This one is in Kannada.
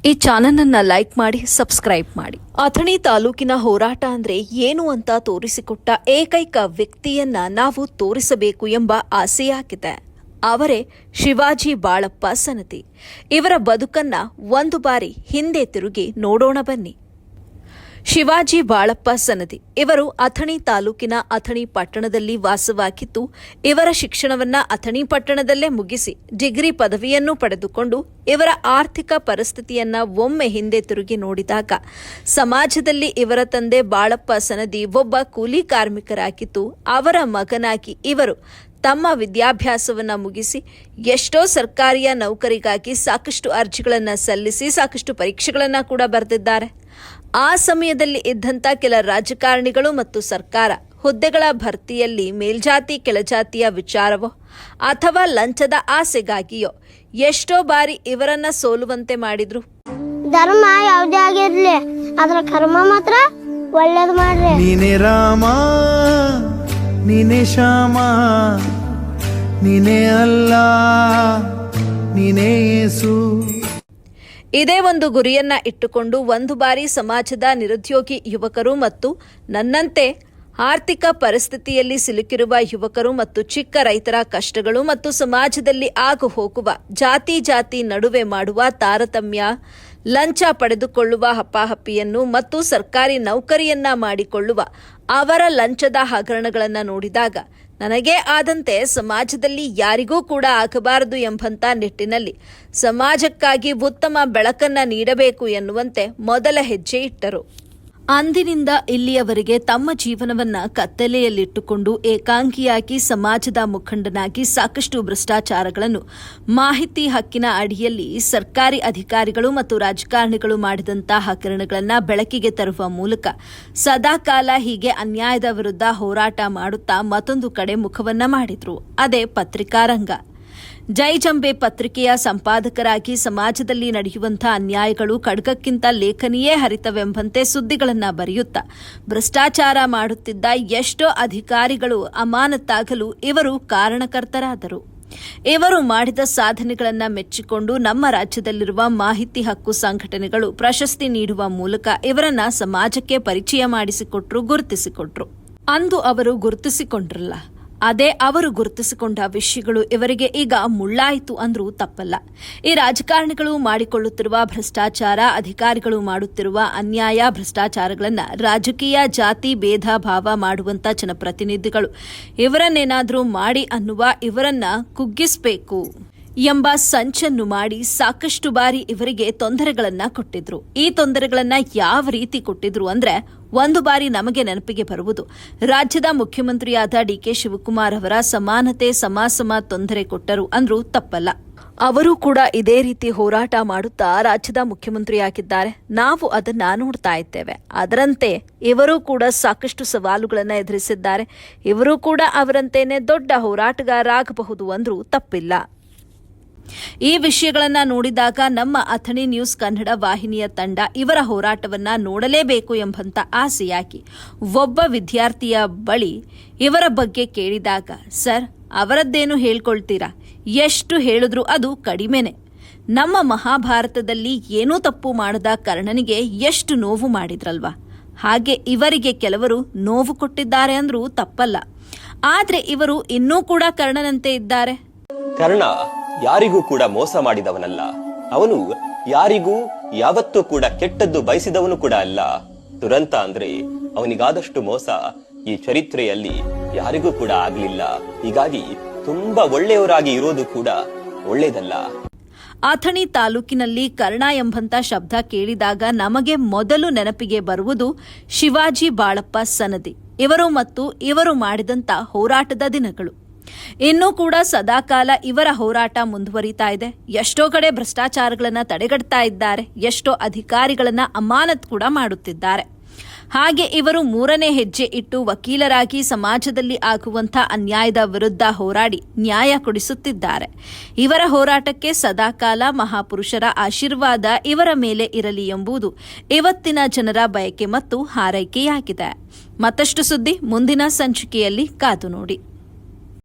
ಈ ಚಾನೆಲ್ ಅನ್ನ ಲೈಕ್ ಮಾಡಿ, ಸಬ್ಸ್ಕ್ರೈಬ್ ಮಾಡಿ. ಅಥಣಿ ತಾಲೂಕಿನ ಹೋರಾಟ ಅಂದ್ರೆ ಏನು ಅಂತ ತೋರಿಸಿಕೊಟ್ಟ ಏಕೈಕ ವ್ಯಕ್ತಿಯನ್ನ ನಾವು ತೋರಿಸಬೇಕು ಎಂಬ ಆಸೆಯಾಗಿದೆ. ಅವರೇ ಶಿವಾಜಿ ಬಾಳಪ್ಪ ಸನದಿ. ಇವರ ಬದುಕನ್ನ ಒಂದು ಬಾರಿ ಹಿಂದೆ ತಿರುಗಿ ನೋಡೋಣ ಬನ್ನಿ. ಶಿವಾಜಿ ಬಾಳಪ್ಪ ಸನದಿ ಇವರು ಅಥಣಿ ತಾಲೂಕಿನ ಅಥಣಿ ಪಟ್ಟಣದಲ್ಲಿ ವಾಸವಾಗಿದ್ದು, ಇವರ ಶಿಕ್ಷಣವನ್ನ ಅಥಣಿ ಪಟ್ಟಣದಲ್ಲೇ ಮುಗಿಸಿ ಡಿಗ್ರಿ ಪದವಿಯನ್ನು ಪಡೆದುಕೊಂಡು ಇವರ ಆರ್ಥಿಕ ಪರಿಸ್ಥಿತಿಯನ್ನ ಒಮ್ಮೆ ಹಿಂದೆ ತಿರುಗಿ ನೋಡಿದಾಗ ಸಮಾಜದಲ್ಲಿ ಇವರ ತಂದೆ ಬಾಳಪ್ಪ ಸನದಿ ಒಬ್ಬ ಕೂಲಿ ಕಾರ್ಮಿಕರಾಗಿದ್ದು, ಅವರ ಮಗನಾಗಿ ಇವರು ತಮ್ಮ ವಿದ್ಯಾಭ್ಯಾಸವನ್ನ ಮುಗಿಸಿ ಎಷ್ಟೋ ಸರ್ಕಾರಿಯ ನೌಕರಿಗಾಗಿ ಸಾಕಷ್ಟು ಅರ್ಜಿಗಳನ್ನು ಸಲ್ಲಿಸಿ ಸಾಕಷ್ಟು ಪರೀಕ್ಷೆಗಳನ್ನು ಕೂಡ ಬರೆದಿದ್ದಾರೆ. ಆ ಸಮಯದಲ್ಲಿ ಇದ್ದಂಥ ಕೆಲ ರಾಜಕಾರಣಿಗಳು ಮತ್ತು ಸರ್ಕಾರ ಹುದ್ದೆಗಳ ಭರ್ತಿಯಲ್ಲಿ ಮೇಲ್ಜಾತಿ ಕೆಳಜಾತಿಯ ವಿಚಾರವೋ ಅಥವಾ ಲಂಚದ ಆಸೆಗಾಗಿಯೋ ಎಷ್ಟೋ ಬಾರಿ ಇವರನ್ನ ಸೋಲುವಂತೆ ಮಾಡಿದ್ರು. ಧರ್ಮ ಯಾವುದೇ ಆಗಿರ್ಲಿ, ಅದರ ಕರ್ಮ ಮಾತ್ರ ಒಳ್ಳೇದು ಮಾಡ್ರಿ. ನೀನೇ ರಾಮ, ನೀನೇ ಶ್ಯಾಮ, ನೀನೇ ಅಲ್ಲ, ನೀನೇ ಯೇಸು. ಇದೇ ಒಂದು ಗುರಿಯನ್ನ ಇಟ್ಟುಕೊಂಡು ಒಂದು ಬಾರಿ ಸಮಾಜದ ನಿರುದ್ಯೋಗಿ ಯುವಕರು ಮತ್ತು ನನ್ನಂತೆ ಆರ್ಥಿಕ ಪರಿಸ್ಥಿತಿಯಲ್ಲಿ ಸಿಲುಕಿರುವ ಯುವಕರು ಮತ್ತು ಚಿಕ್ಕ ರೈತರ ಕಷ್ಟಗಳು ಮತ್ತು ಸಮಾಜದಲ್ಲಿ ಆಗು ಹೋಗುವ ಜಾತಿ ನಡುವೆ ಮಾಡುವ ತಾರತಮ್ಯ, ಲಂಚ ಪಡೆದುಕೊಳ್ಳುವ ಹಪ್ಪಾಹಪ್ಪಿಯನ್ನು ಮತ್ತು ಸರ್ಕಾರಿ ನೌಕರಿಯನ್ನ ಮಾಡಿಕೊಳ್ಳುವ ಅವರ ಲಂಚದ ಹಗರಣಗಳನ್ನು ನೋಡಿದಾಗ ನನಗೇ ಆದಂತೆ ಸಮಾಜದಲ್ಲಿ ಯಾರಿಗೂ ಕೂಡ ಆಗಬಾರದು ಎಂಬಂತ ನಿಟ್ಟಿನಲ್ಲಿ ಸಮಾಜಕ್ಕಾಗಿ ಉತ್ತಮ ಬೆಳಕನ್ನ ನೀಡಬೇಕು ಎನ್ನುವಂತೆ ಮೊದಲ ಹೆಜ್ಜೆ ಇಟ್ಟರು. ಅಂದಿನಿಂದ ಇಲ್ಲಿಯವರೆಗೆ ತಮ್ಮ ಜೀವನವನ್ನ ಕತ್ತಲೆಯಲ್ಲಿಟ್ಟುಕೊಂಡು ಏಕಾಂಗಿಯಾಗಿ ಸಮಾಜದ ಮುಖಂಡನಾಗಿ ಸಾಕಷ್ಟು ಭ್ರಷ್ಟಾಚಾರಗಳನ್ನು ಮಾಹಿತಿ ಹಕ್ಕಿನ ಅಡಿಯಲ್ಲಿ ಸರ್ಕಾರಿ ಅಧಿಕಾರಿಗಳು ಮತ್ತು ರಾಜಕಾರಣಿಗಳು ಮಾಡಿದಂತಹ ಹಗರಣಗಳನ್ನು ಬೆಳಕಿಗೆ ತರುವ ಮೂಲಕ ಸದಾಕಾಲ ಹೀಗೆ ಅನ್ಯಾಯದ ವಿರುದ್ಧ ಹೋರಾಟ ಮಾಡುತ್ತಾ ಮತ್ತೊಂದು ಕಡೆ ಮುಖವನ್ನ ಮಾಡಿದ್ರು. ಅದೇ ಪತ್ರಿಕಾ ರಂಗ. ಜೈ ಜಂಬೆ ಪತ್ರಿಕೆಯ ಸಂಪಾದಕರಾಗಿ ಸಮಾಜದಲ್ಲಿ ನಡೆಯುವಂತಹ ಅನ್ಯಾಯಗಳು ಖಡ್ಗಕ್ಕಿಂತ ಲೇಖನಿಯೇ ಹರಿತವೆಂಬಂತೆ ಸುದ್ದಿಗಳನ್ನು ಬರೆಯುತ್ತಾ ಭ್ರಷ್ಟಾಚಾರ ಮಾಡುತ್ತಿದ್ದ ಎಷ್ಟೋ ಅಧಿಕಾರಿಗಳು ಅಮಾನತಾಗಲು ಇವರು ಕಾರಣಕರ್ತರಾದರು. ಇವರು ಮಾಡಿದ ಸಾಧನೆಗಳನ್ನು ಮೆಚ್ಚಿಕೊಂಡು ನಮ್ಮ ರಾಜ್ಯದಲ್ಲಿರುವ ಮಾಹಿತಿ ಹಕ್ಕು ಸಂಘಟನೆಗಳು ಪ್ರಶಸ್ತಿ ನೀಡುವ ಮೂಲಕ ಇವರನ್ನ ಸಮಾಜಕ್ಕೆ ಪರಿಚಯ ಮಾಡಿಸಿಕೊಟ್ರು, ಗುರುತಿಸಿಕೊಟ್ರು. ಅಂದು ಅವರು ಗುರುತಿಸಿಕೊಂಡ್ರಲ್ಲ, ಅದೇ ಅವರು ಗುರುತಿಸಿಕೊಂಡ ವಿಷಯಗಳು ಇವರಿಗೆ ಈಗ ಮುಳ್ಳಾಯಿತು ಅಂದ್ರೂ ತಪ್ಪಲ್ಲ. ಈ ರಾಜಕಾರಣಿಗಳು ಮಾಡಿಕೊಳ್ಳುತ್ತಿರುವ ಭ್ರಷ್ಟಾಚಾರ, ಅಧಿಕಾರಿಗಳು ಮಾಡುತ್ತಿರುವ ಅನ್ಯಾಯ, ಭ್ರಷ್ಟಾಚಾರಗಳನ್ನು ರಾಜಕೀಯ ಜಾತಿ ಭೇದ ಭಾವ ಮಾಡುವಂತ ಜನಪ್ರತಿನಿಧಿಗಳು ಇವರನ್ನೇನಾದರೂ ಮಾಡಿ ಅನ್ನುವ ಇವರನ್ನ ಕುಗ್ಗಿಸಬೇಕು ಎಂಬ ಸಂಚನ್ನು ಮಾಡಿ ಸಾಕಷ್ಟು ಬಾರಿ ಇವರಿಗೆ ತೊಂದರೆಗಳನ್ನ ಕೊಟ್ಟಿದ್ರು. ಈ ತೊಂದರೆಗಳನ್ನ ಯಾವ ರೀತಿ ಕೊಟ್ಟಿದ್ರು ಅಂದ್ರೆ, ಒಂದು ಬಾರಿ ನಮಗೆ ನೆನಪಿಗೆ ಬರುವುದು ರಾಜ್ಯದ ಮುಖ್ಯಮಂತ್ರಿಯಾದ ಡಿಕೆ ಶಿವಕುಮಾರ್ ಅವರ ಸಮಾನತೆ ಸಮ ತೊಂದರೆ ಕೊಟ್ಟರು ಅಂದ್ರೂ ತಪ್ಪಲ್ಲ. ಅವರು ಕೂಡ ಇದೇ ರೀತಿ ಹೋರಾಟ ಮಾಡುತ್ತಾ ರಾಜ್ಯದ ಮುಖ್ಯಮಂತ್ರಿಯಾಗಿದ್ದಾರೆ. ನಾವು ಅದನ್ನ ನೋಡ್ತಾ ಇದ್ದೇವೆ. ಅದರಂತೆ ಇವರು ಕೂಡ ಸಾಕಷ್ಟು ಸವಾಲುಗಳನ್ನು ಎದುರಿಸಿದ್ದಾರೆ. ಇವರು ಕೂಡ ಅವರಂತೇನೆ ದೊಡ್ಡ ಹೋರಾಟಗಾರರಾಗಬಹುದು ಅಂದ್ರೂ ತಪ್ಪಿಲ್ಲ. ಈ ವಿಷಯಗಳನ್ನ ನೋಡಿದಾಗ ನಮ್ಮ ಅಥಣಿ ನ್ಯೂಸ್ ಕನ್ನಡ ವಾಹಿನಿಯ ತಂಡ ಇವರ ಹೋರಾಟವನ್ನ ನೋಡಲೇಬೇಕು ಎಂಬಂತ ಆಸೆಯಾಗಿ ಒಬ್ಬ ವಿದ್ಯಾರ್ಥಿಯ ಬಳಿ ಇವರ ಬಗ್ಗೆ ಕೇಳಿದಾಗ, ಸರ್, ಅವರದ್ದೇನು ಹೇಳ್ಕೊಳ್ತೀರಾ? ಎಷ್ಟು ಹೇಳಿದ್ರೂ ಅದು ಕಡಿಮೆನೆ. ನಮ್ಮ ಮಹಾಭಾರತದಲ್ಲಿ ಏನೂ ತಪ್ಪು ಮಾಡದ ಕರ್ಣನಿಗೆ ಎಷ್ಟು ನೋವು ಮಾಡಿದ್ರಲ್ವಾ, ಹಾಗೆ ಇವರಿಗೆ ಕೆಲವರು ನೋವು ಕೊಟ್ಟಿದ್ದಾರೆ ಅಂದ್ರೂ ತಪ್ಪಲ್ಲ. ಆದ್ರೆ ಇವರು ಇನ್ನೂ ಕೂಡ ಕರ್ಣನಂತೆ ಇದ್ದಾರೆ. ಕರ್ಣ ಯಾರಿಗೂ ಕೂಡ ಮೋಸ ಮಾಡಿದವನಲ್ಲ. ಅವನು ಯಾರಿಗೂ ಯಾವತ್ತೂ ಕೂಡ ಕೆಟ್ಟದ್ದು ಬಯಸಿದವನು ಕೂಡ ಅಲ್ಲ. ದುರಂತ ಅಂದ್ರೆ ಅವನಿಗಾದಷ್ಟು ಮೋಸ ಈ ಚರಿತ್ರೆಯಲ್ಲಿ ಯಾರಿಗೂ ಕೂಡ ಆಗ್ಲಿಲ್ಲ. ಹೀಗಾಗಿ ತುಂಬಾ ಒಳ್ಳೆಯವರಾಗಿ ಇರೋದು ಕೂಡ ಒಳ್ಳೇದಲ್ಲ. ಅಥಣಿ ತಾಲೂಕಿನಲ್ಲಿ ಕರ್ಣ ಎಂಬಂತ ಶಬ್ದ ಕೇಳಿದಾಗ ನಮಗೆ ಮೊದಲು ನೆನಪಿಗೆ ಬರುವುದು ಶಿವಾಜಿ ಬಾಳಪ್ಪ ಸನದಿ ಇವರು ಮತ್ತು ಇವರು ಮಾಡಿದಂತ ಹೋರಾಟದ ದಿನಗಳು. ಇನ್ನೂ ಕೂಡ ಸದಾಕಾಲ ಇವರ ಹೋರಾಟ ಮುಂದುವರಿತಾ ಇದೆ. ಎಷ್ಟೋ ಕಡೆ ಭ್ರಷ್ಟಾಚಾರಗಳನ್ನ ತಡೆಗಟ್ತಾ ಇದ್ದಾರೆ, ಎಷ್ಟೋ ಅಧಿಕಾರಿಗಳನ್ನ ಅಮಾನತ್ ಕೂಡ ಮಾಡುತ್ತಿದ್ದಾರೆ. ಹಾಗೆ ಇವರು ಮೂರನೇ ಹೆಜ್ಜೆ ಇಟ್ಟು ವಕೀಲರಾಗಿ ಸಮಾಜದಲ್ಲಿ ಆಗುವಂಥ ಅನ್ಯಾಯದ ವಿರುದ್ಧ ಹೋರಾಡಿ ನ್ಯಾಯ ಕೊಡಿಸುತ್ತಿದ್ದಾರೆ. ಇವರ ಹೋರಾಟಕ್ಕೆ ಸದಾಕಾಲ ಮಹಾಪುರುಷರ ಆಶೀರ್ವಾದ ಇವರ ಮೇಲೆ ಇರಲಿ ಎಂಬುದು ಇವತ್ತಿನ ಜನರ ಬಯಕೆ ಮತ್ತು ಹಾರೈಕೆಯಾಗಿದೆ. ಮತ್ತಷ್ಟು ಸುದ್ದಿ ಮುಂದಿನ ಸಂಚಿಕೆಯಲ್ಲಿ ಕಾದು ನೋಡಿ.